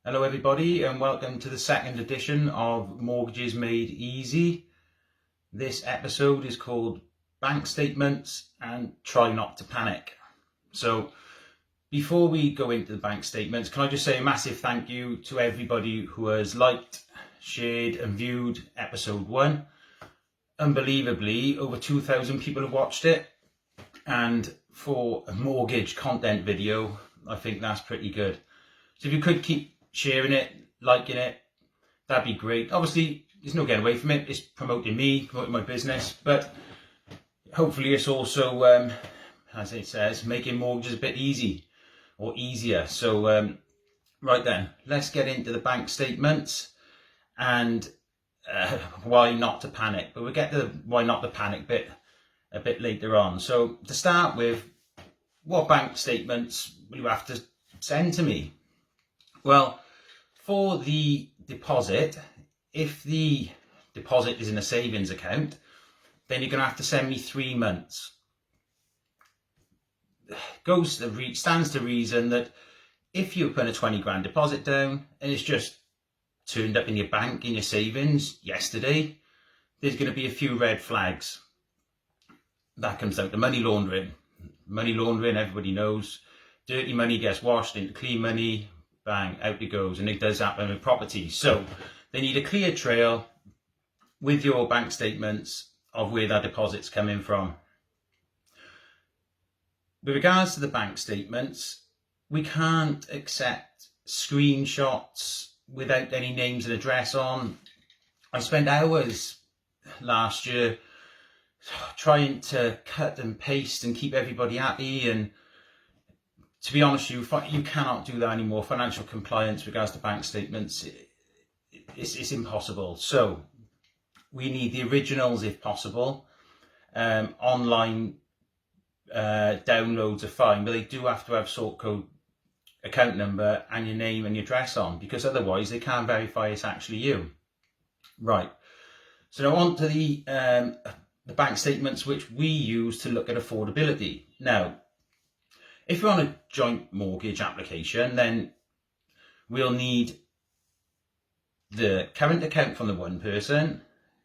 Hello everybody and welcome to the second edition of Mortgages Made Easy. This episode is called Bank Statements and Try Not to Panic. So before we go into the bank statements, can I just say a massive thank you to everybody who has liked, shared and viewed episode 1. Unbelievably, over 2,000 people have watched it, and for a mortgage content video, I think that's pretty good. So if you could keep sharing it, liking it, that'd be great. Obviously, there's no getting away from it. It's promoting me, promoting my business, but hopefully it's also, as it says, making mortgages a bit easier. So right then, let's get into the bank statements and why not to panic. But we'll get to the why not to panic bit a bit later on. So to start with, what bank statements will you have to send to me? Well, for the deposit, if the deposit is in a savings account, then you're going to have to send me 3 months. Stands to reason that if you put a 20 grand deposit down and it's just turned up in your bank, in your savings yesterday, there's going to be a few red flags. That comes down to money laundering. Money laundering, everybody knows. Dirty money gets washed into clean money. Bang, out it goes, and it does happen with property. So they need a clear trail with your bank statements of where that deposit's coming from. With regards to the bank statements, we can't accept screenshots without any names and address on. I spent hours last year trying to cut and paste and keep everybody happy, and to be honest, you cannot do that anymore. Financial compliance with regards to bank statements, it's impossible. So we need the originals if possible. Online downloads are fine, but they do have to have sort code, account number and your name and your address on, because otherwise they can't verify it's actually you. Right. So now on to the bank statements which we use to look at affordability. Now, if you're on a joint mortgage application, then we'll need the current account from the one person,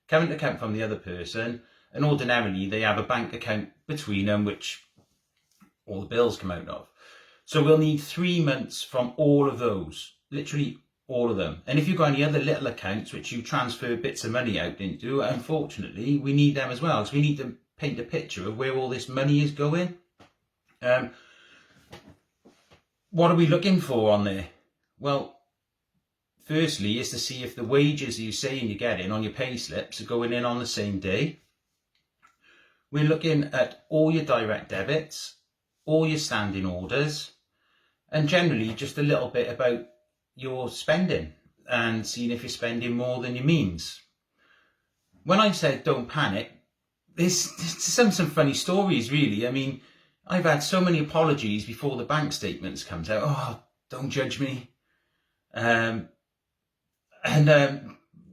current account from the other person, and ordinarily they have a bank account between them which all the bills come out of. So we'll need 3 months from all of those, literally all of them. And if you've got any other little accounts which you transfer bits of money out into, unfortunately, we need them as well, because we need to paint a picture of where all this money is going. What are we looking for on there? Well, firstly is to see if the wages you're saying you're getting on your pay slips are going in on the same day. We're looking at all your direct debits, all your standing orders, and generally just a little bit about your spending and seeing if you're spending more than your means. When I said don't panic, there's some funny stories really. I mean, I've had so many apologies before the bank statements comes out. Oh, don't judge me. And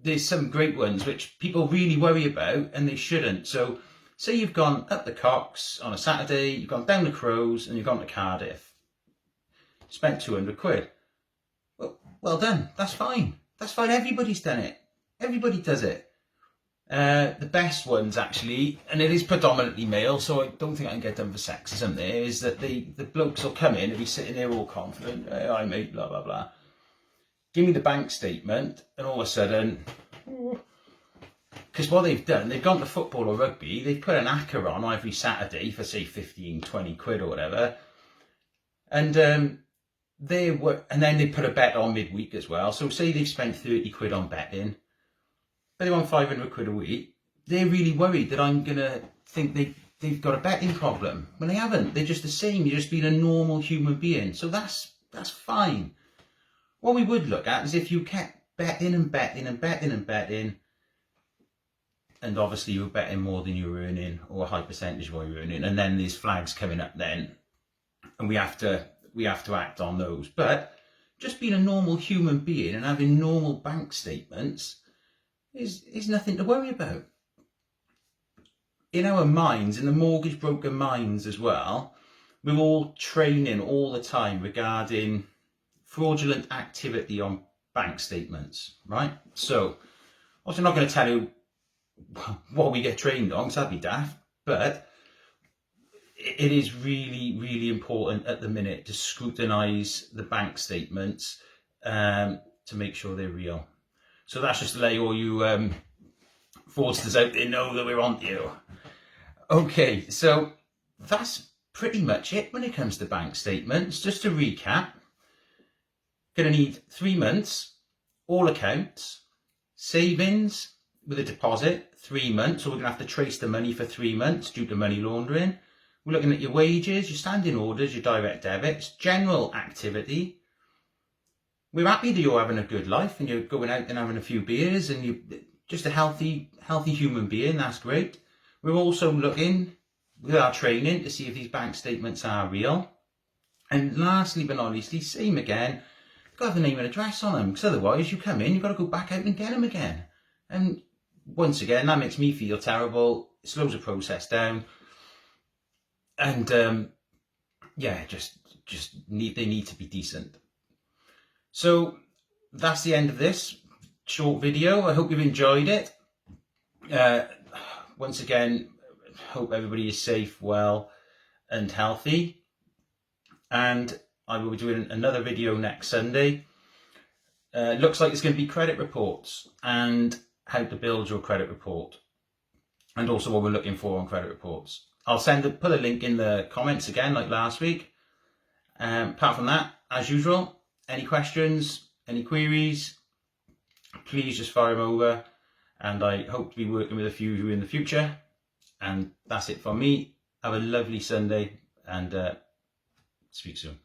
there's some great ones which people really worry about and they shouldn't. So say you've gone up the Cox on a Saturday, you've gone down the Crows and you've gone to Cardiff. Spent 200 quid. Well done. That's fine. That's fine. Everybody's done it. Everybody does it. The best ones actually, and it is predominantly male, so I don't think I can get done for sexism there, is that the blokes will come in and be sitting there all confident, hey, I mate, blah, blah, blah. Give me the bank statement, and all of a sudden, because what they've done, they've gone to football or rugby, they've put an acca on every Saturday for say 15, 20 quid or whatever, and then they put a bet on midweek as well. So say they've spent 30 quid on betting, but they want 500 quid a week. They're really worried that I'm going to think they've got a betting problem. When they haven't. They're just the same. You're just being a normal human being. So that's fine. What we would look at is if you kept betting and betting and betting and betting, and obviously you were betting more than you were earning, or a high percentage of what you were earning, and then there's flags coming up then, and we have to act on those. But just being a normal human being and having normal bank statements is nothing to worry about. In our minds, in the mortgage broker minds as well, we're all training all the time regarding fraudulent activity on bank statements, right? So, obviously I'm not going to tell you what we get trained on, because that'd be daft, but it is really, really important at the minute to scrutinise the bank statements to make sure they're real. So that's just to let all you fraudsters out there know that we're on to you. Okay, so that's pretty much it when it comes to bank statements. Just to recap, going to need 3 months, all accounts, savings with a deposit, 3 months, so we're going to have to trace the money for 3 months due to money laundering. We're looking at your wages, your standing orders, your direct debits, general activity. We're happy that you're having a good life and you're going out and having a few beers and you're just a healthy human being. That's great. We're also looking with our training to see if these bank statements are real. And lastly but not leastly, same again, you've got to have the name and address on them, because otherwise you come in, you've got to go back out and get them again. And once again, that makes me feel terrible. It slows the process down. And they need to be decent. So that's the end of this short video. I hope you've enjoyed it. Once again, hope everybody is safe, well, and healthy. And I will be doing another video next Sunday. Looks like it's going to be credit reports and how to build your credit report, and also what we're looking for on credit reports. I'll put a link in the comments again, like last week. Apart from that, as usual, any questions, any queries, please just fire them over. And I hope to be working with a few of you in the future. And that's it from me. Have a lovely Sunday and speak soon.